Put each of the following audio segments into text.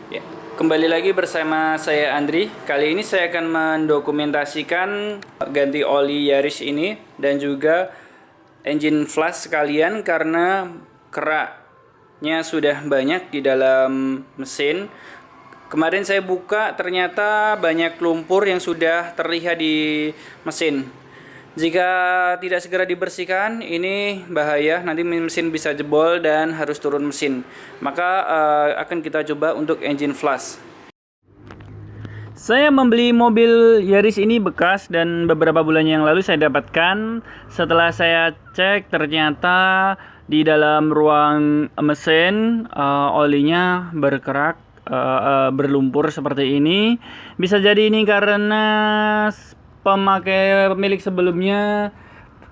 Ya, kembali lagi bersama saya Andri. Kali ini saya akan mendokumentasikan ganti oli Yaris ini dan juga engine flush sekalian karena keraknya sudah banyak di dalam mesin. Kemarin saya buka ternyata banyak lumpur yang sudah terlihat di mesin. Jika tidak segera dibersihkan, ini bahaya. Nanti mesin bisa jebol dan harus turun mesin. Maka akan kita coba untuk engine flush. Saya membeli mobil Yaris ini bekas dan beberapa bulan yang lalu saya dapatkan. Setelah saya cek ternyata di dalam ruang mesin olinya berkerak, berlumpur seperti ini. Bisa jadi ini karena pemilik sebelumnya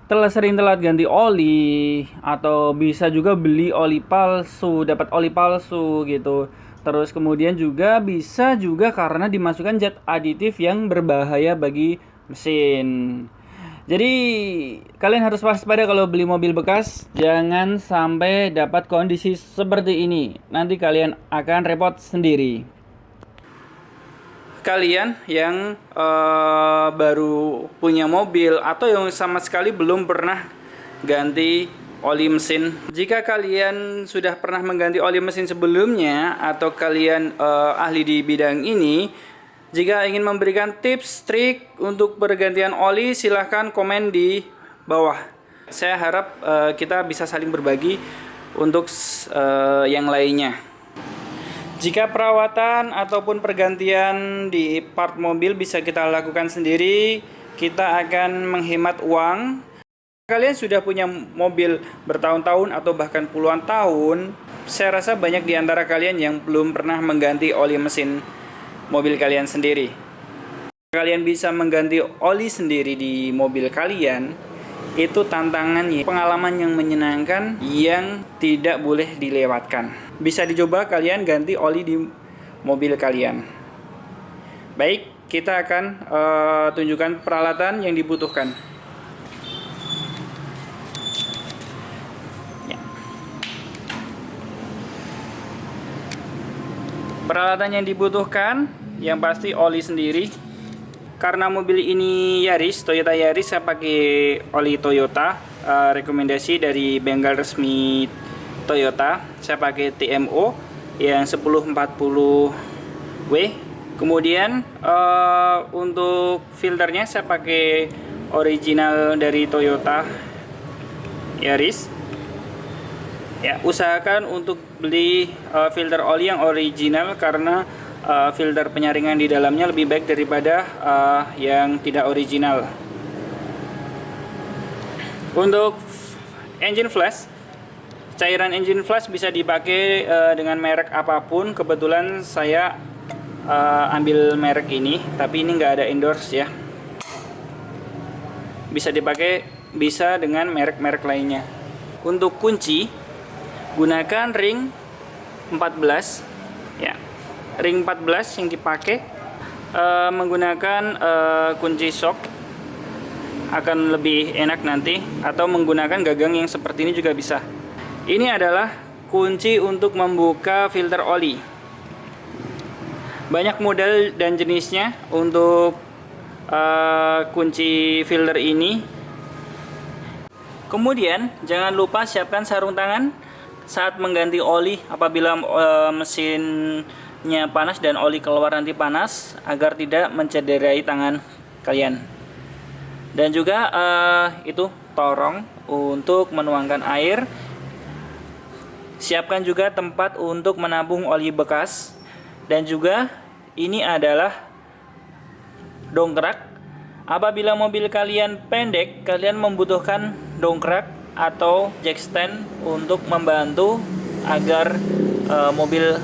sering telat ganti oli, atau bisa juga beli oli palsu, dapat oli palsu gitu. Terus kemudian juga bisa juga karena dimasukkan zat aditif yang berbahaya bagi mesin. Jadi kalian harus waspada kalau beli mobil bekas, jangan sampai dapat kondisi seperti ini. Nanti kalian akan repot sendiri. Kalian yang baru punya mobil atau yang sama sekali belum pernah ganti oli mesin, jika kalian sudah pernah mengganti oli mesin sebelumnya atau kalian ahli di bidang ini, jika ingin memberikan tips trik untuk pergantian oli, silahkan komen di bawah. Saya harap kita bisa saling berbagi untuk yang lainnya. Jika perawatan ataupun pergantian di part mobil bisa kita lakukan sendiri, kita akan menghemat uang. Kalian sudah punya mobil bertahun-tahun atau bahkan puluhan tahun, saya rasa banyak di antara kalian yang belum pernah mengganti oli mesin mobil kalian sendiri. Kalian bisa mengganti oli sendiri di mobil kalian, itu tantangannya, pengalaman yang menyenangkan yang tidak boleh dilewatkan. Bisa dicoba kalian ganti oli di mobil kalian. Baik, kita akan tunjukkan peralatan yang dibutuhkan. Ya. Peralatan yang dibutuhkan, yang pasti oli sendiri. Karena mobil ini Yaris, Toyota Yaris, saya pakai oli Toyota. Rekomendasi dari bengkel resmi Toyota, saya pakai TMO yang 1040W. Kemudian untuk filternya saya pakai original dari Toyota Yaris. Ya, usahakan untuk beli filter oli yang original karena filter penyaringan di dalamnya lebih baik daripada yang tidak original. Untuk engine flush, cairan engine flush bisa dipakai dengan merek apapun. Kebetulan saya ambil merek ini, tapi ini nggak ada endorse ya. Bisa dipakai, bisa dengan merek-merek lainnya. Untuk kunci, gunakan ring 14 ya. Ring 14 yang dipakai, menggunakan kunci shock akan lebih enak nanti, atau menggunakan gagang yang seperti ini juga bisa. Ini adalah kunci untuk membuka filter oli. Banyak model dan jenisnya untuk kunci filter ini. Kemudian jangan lupa siapkan sarung tangan saat mengganti oli apabila mesinnya panas dan oli keluar nanti panas, agar tidak mencederai tangan kalian. Dan juga itu torong untuk menuangkan air. Siapkan juga tempat untuk menampung oli bekas. Dan juga ini adalah dongkrak. Apabila mobil kalian pendek, kalian membutuhkan dongkrak atau jack stand untuk membantu agar mobil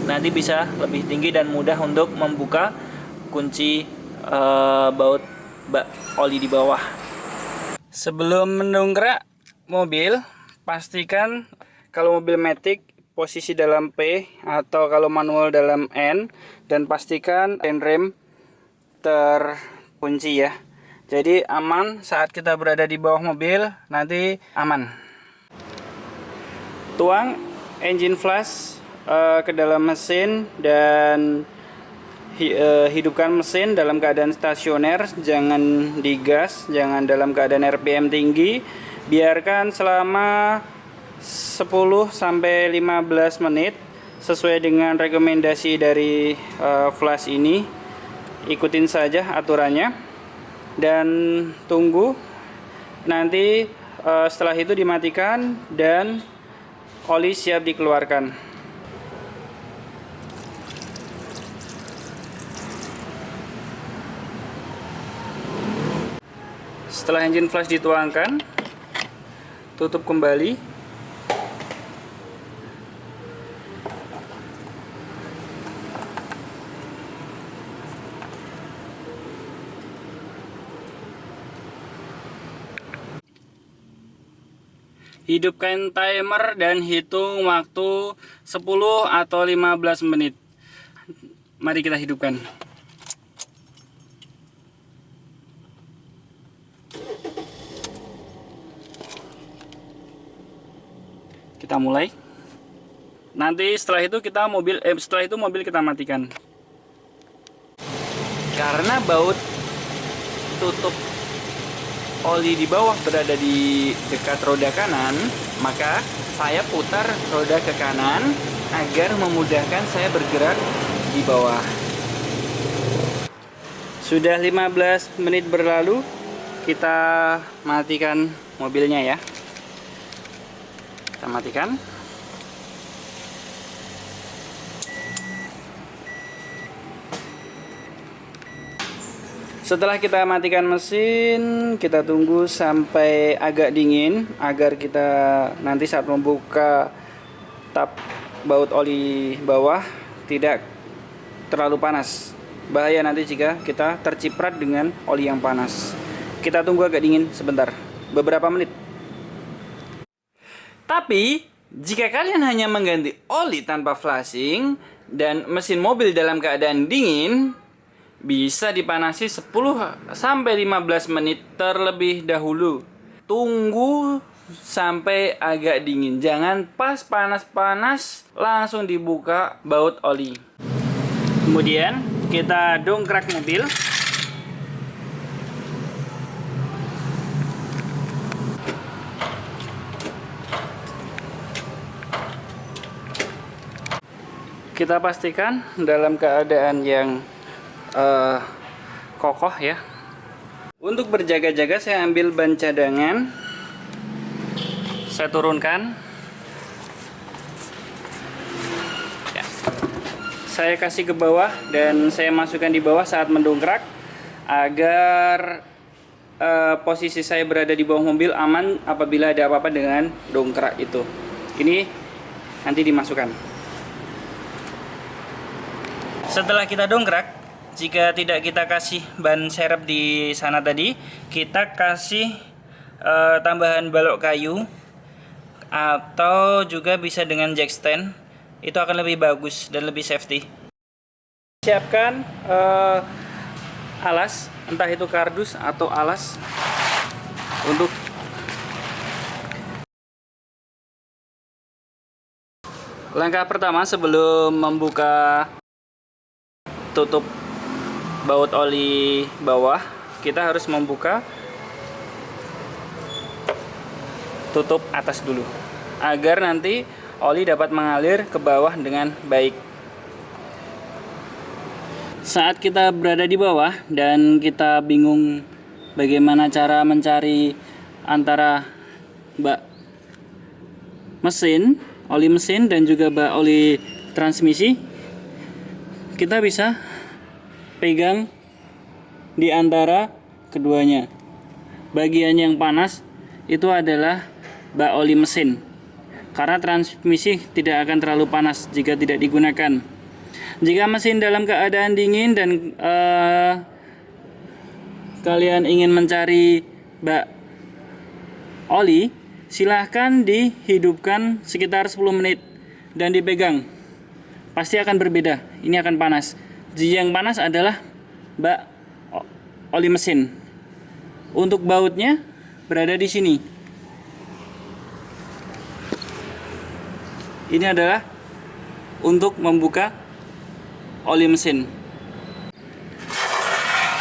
nanti bisa lebih tinggi dan mudah untuk membuka kunci baut oli di bawah. Sebelum mendongkrak mobil, pastikan kalau mobil matic posisi dalam P atau kalau manual dalam N, dan pastikan rem terkunci ya. Jadi aman saat kita berada di bawah mobil, nanti aman. Tuang engine flush ke dalam mesin dan hidupkan mesin dalam keadaan stasioner, jangan digas, jangan dalam keadaan RPM tinggi. Biarkan selama 10 sampai 15 menit sesuai dengan rekomendasi dari flash ini. Ikutin saja aturannya dan tunggu. Nanti setelah itu dimatikan dan oli siap dikeluarkan. Setelah engine flash dituangkan, tutup kembali. Hidupkan timer dan hitung waktu 10 atau 15 menit. Mari kita hidupkan. Kita mulai. Nanti setelah itu mobil kita matikan. Karena baut tutup oli di bawah berada di dekat roda kanan, maka saya putar roda ke kanan agar memudahkan saya bergerak di bawah. Sudah 15 menit berlalu, kita matikan mobilnya ya. Kita matikan. Setelah kita matikan mesin, kita tunggu sampai agak dingin agar kita nanti saat membuka tap baut oli bawah tidak terlalu panas. Bahaya nanti jika kita terciprat dengan oli yang panas. Kita tunggu agak dingin sebentar, beberapa menit. Tapi, jika kalian hanya mengganti oli tanpa flashing dan mesin mobil dalam keadaan dingin, bisa dipanasi 10 sampai 15 menit terlebih dahulu. Tunggu sampai agak dingin. Jangan pas panas-panas langsung dibuka baut oli. Kemudian, kita dongkrak mobil. Kita pastikan dalam keadaan yang kokoh ya. Untuk berjaga-jaga saya ambil ban cadangan. Saya turunkan. Ya. Saya kasih ke bawah dan saya masukkan di bawah saat mendongkrak agar posisi saya berada di bawah mobil aman apabila ada apa-apa dengan dongkrak itu. Ini nanti dimasukkan. Setelah kita dongkrak, jika tidak kita kasih ban serep di sana tadi, kita kasih tambahan balok kayu atau juga bisa dengan jack stand. Itu akan lebih bagus dan lebih safety. Siapkan alas, entah itu kardus atau alas untuk langkah pertama sebelum membuka tutup baut oli bawah, kita harus membuka tutup atas dulu agar nanti oli dapat mengalir ke bawah dengan baik. Saat kita berada di bawah dan kita bingung bagaimana cara mencari antara bak mesin, oli mesin dan juga bak oli transmisi, kita bisa pegang di antara keduanya. Bagian yang panas itu adalah bak oli mesin, karena transmisi tidak akan terlalu panas jika tidak digunakan. Jika mesin dalam keadaan dingin dan kalian ingin mencari bak oli, silahkan dihidupkan sekitar 10 menit dan dipegang. Pasti akan berbeda, ini akan panas. Yang panas adalah bak oli mesin. Untuk bautnya berada di sini. Ini adalah untuk membuka oli mesin.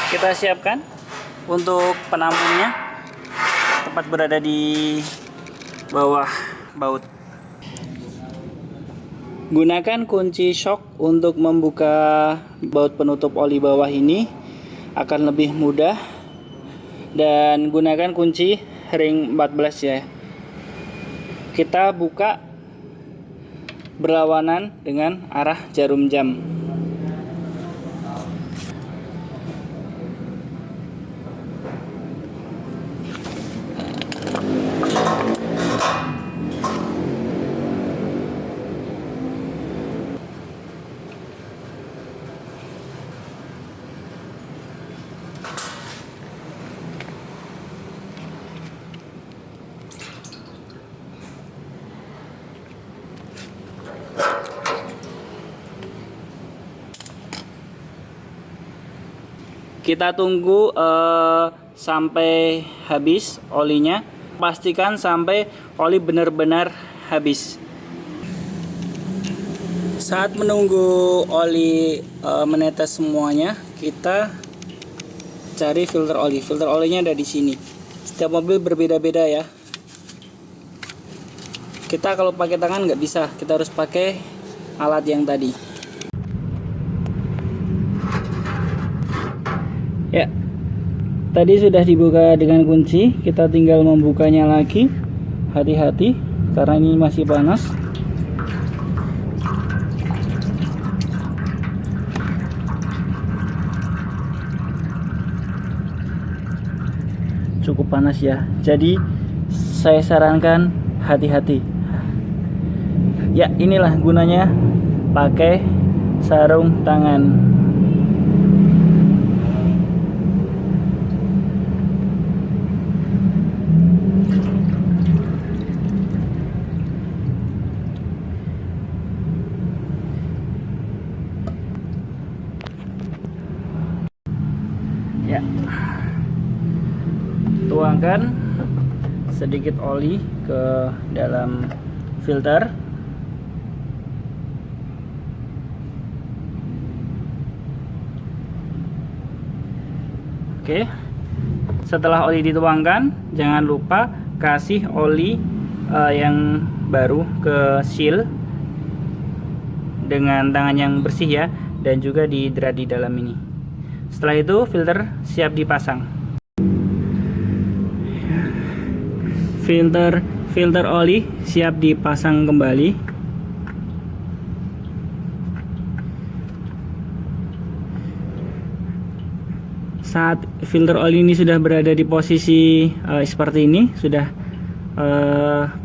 Kita siapkan untuk penampungnya, tepat berada di bawah baut. Gunakan kunci shock untuk membuka baut penutup oli bawah ini akan lebih mudah, dan gunakan kunci ring 14 ya. Kita buka berlawanan dengan arah jarum jam. Kita tunggu sampai habis olinya. Pastikan sampai oli benar-benar habis. Saat menunggu oli menetes semuanya, kita cari filter oli. Filter olinya ada di sini. Setiap mobil berbeda-beda ya. Kita kalau pakai tangan nggak bisa, kita harus pakai alat yang tadi. Ya, tadi sudah dibuka dengan kunci. Kita tinggal membukanya lagi. Hati-hati karena ini masih panas. Cukup panas ya. Jadi saya sarankan hati-hati. Ya, inilah gunanya pakai sarung tangan. Ya, tuangkan sedikit oli ke dalam filter. Oke, setelah oli dituangkan, jangan lupa kasih oli yang baru ke seal dengan tangan yang bersih ya, dan juga dihidrat di dalam ini. Setelah itu filter siap dipasang. Filter oli siap dipasang kembali. Saat filter oli ini sudah berada di posisi seperti ini, sudah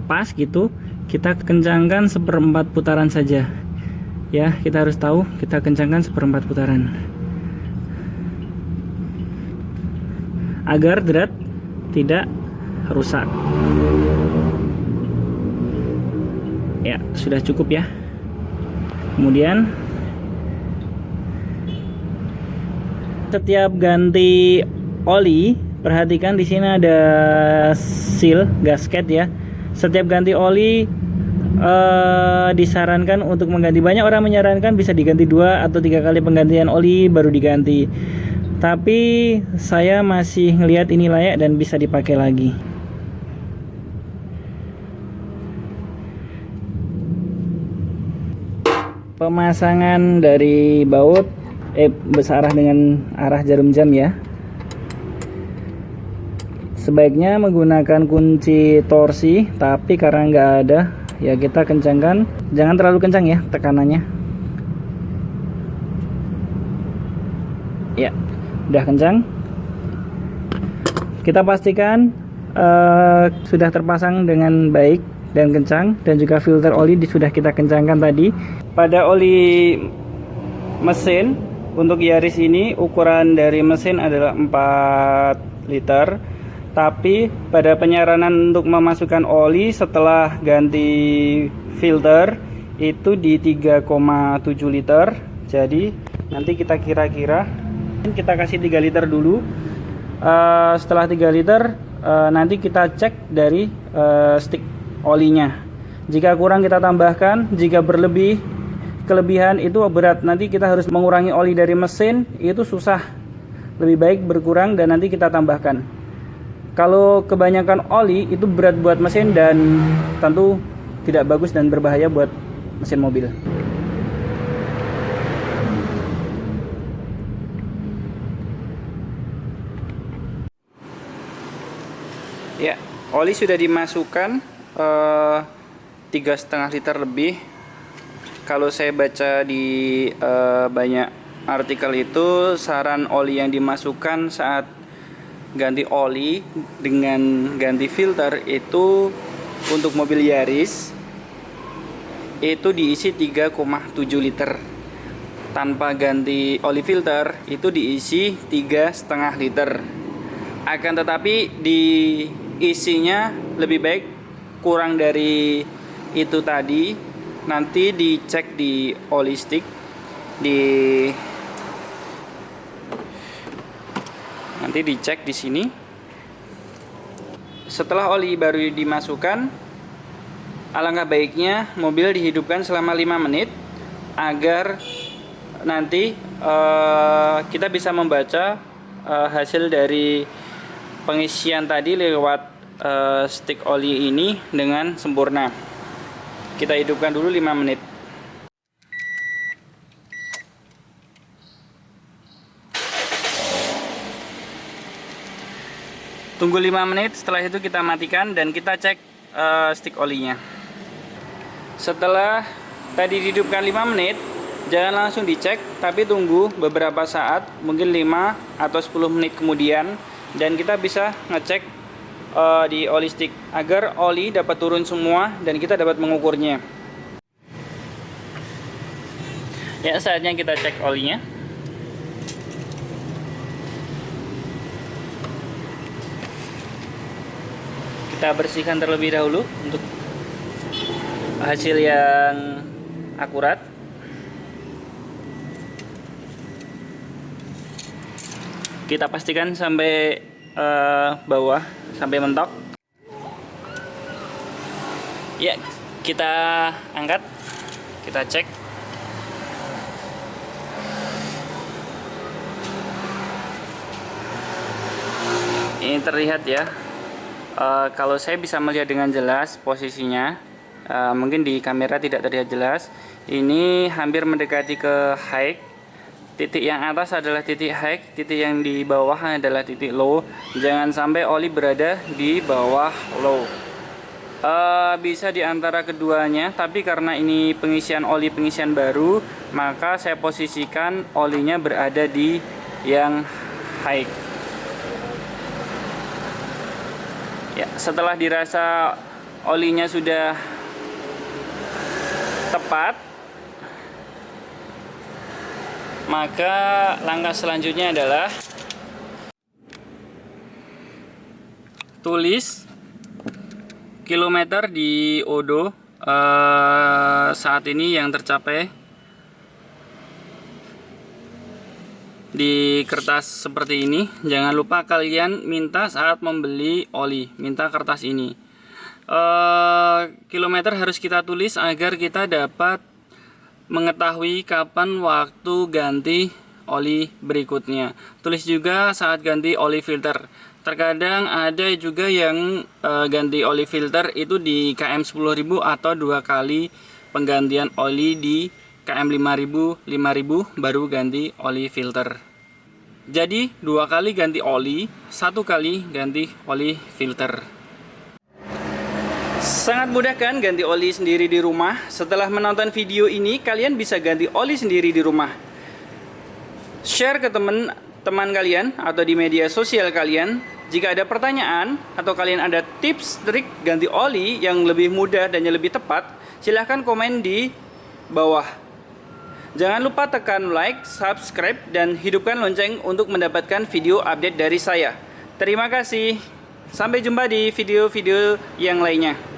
pas gitu, kita kencangkan 1/4 putaran saja. Ya, kita harus tahu kita kencangkan 1/4 putaran. Agar drat tidak rusak. Ya, sudah cukup ya. Kemudian setiap ganti oli, perhatikan di sini ada seal gasket ya. Setiap ganti oli disarankan untuk mengganti. Banyak orang menyarankan bisa diganti 2 atau 3 kali penggantian oli baru diganti. Tapi saya masih ngelihat ini layak dan bisa dipakai lagi. Pemasangan dari baut bersearah dengan arah jarum jam ya. Sebaiknya menggunakan kunci torsi, tapi karena nggak ada ya kita kencangkan. Jangan terlalu kencang ya tekanannya. Ya, udah kencang. Kita pastikan sudah terpasang dengan baik dan kencang, dan juga filter oli sudah kita kencangkan tadi. Pada oli mesin untuk Yaris ini, ukuran dari mesin adalah 4 liter, tapi pada penyaranan untuk memasukkan oli setelah ganti filter itu di 3,7 liter. Jadi nanti kita kira-kira kita kasih 3 liter dulu. Setelah 3 liter nanti kita cek dari stick olinya. Jika kurang kita tambahkan, jika berlebih kelebihan itu berat, nanti kita harus mengurangi oli dari mesin, itu susah. Lebih baik berkurang dan nanti kita tambahkan. Kalau kebanyakan oli itu berat buat mesin dan tentu tidak bagus dan berbahaya buat mesin mobil. Ya, oli sudah dimasukkan 3,5 liter lebih. Kalau saya baca di banyak artikel itu, saran oli yang dimasukkan saat ganti oli dengan ganti filter itu untuk mobil Yaris itu diisi 3,7 liter. Tanpa ganti oli filter itu diisi 3,5 liter. Akan tetapi diisinya lebih baik kurang dari itu tadi. Nanti dicek di oli stick, nanti dicek di sini. Setelah oli baru dimasukkan, alangkah baiknya mobil dihidupkan selama 5 menit agar nanti kita bisa membaca hasil dari pengisian tadi lewat stick oli ini dengan sempurna. Kita hidupkan dulu 5 menit. Tunggu 5 menit, setelah itu kita matikan dan kita cek stick olinya. Setelah tadi dihidupkan 5 menit, jangan langsung dicek, tapi tunggu beberapa saat, mungkin 5 atau 10 menit kemudian, dan kita bisa ngecek di oli stick agar oli dapat turun semua dan kita dapat mengukurnya. Ya, saatnya kita cek olinya. Kita bersihkan terlebih dahulu untuk hasil yang akurat. Kita pastikan sampai bawah, sampai mentok. Ya, kita angkat, kita cek. Ini terlihat ya. Kalau saya bisa melihat dengan jelas posisinya, mungkin di kamera tidak terlihat jelas. Ini hampir mendekati ke high. Titik yang atas adalah titik high, titik yang di bawah adalah titik low. Jangan sampai oli berada di bawah low. Bisa di antara keduanya, tapi karena ini pengisian oli pengisian baru, maka saya posisikan olinya berada di yang high. Ya, setelah dirasa olinya sudah tepat, maka langkah selanjutnya adalah tulis kilometer di odo saat ini yang tercapai di kertas seperti ini. Jangan lupa kalian minta saat membeli oli, minta kertas ini. Kilometer harus kita tulis agar kita dapat mengetahui kapan waktu ganti oli berikutnya. Tulis juga saat ganti oli filter. Terkadang ada juga yang ganti oli filter itu di KM 10.000 atau 2 kali penggantian oli di KM 5.000 baru ganti oli filter. Jadi 2 kali ganti oli, 1 kali ganti oli filter. Sangat mudah kan ganti oli sendiri di rumah? Setelah menonton video ini, kalian bisa ganti oli sendiri di rumah. Share ke teman-teman kalian atau di media sosial kalian. Jika ada pertanyaan atau kalian ada tips trik ganti oli yang lebih mudah dan yang lebih tepat, silahkan komen di bawah. Jangan lupa tekan like, subscribe, dan hidupkan lonceng untuk mendapatkan video update dari saya. Terima kasih. Sampai jumpa di video-video yang lainnya.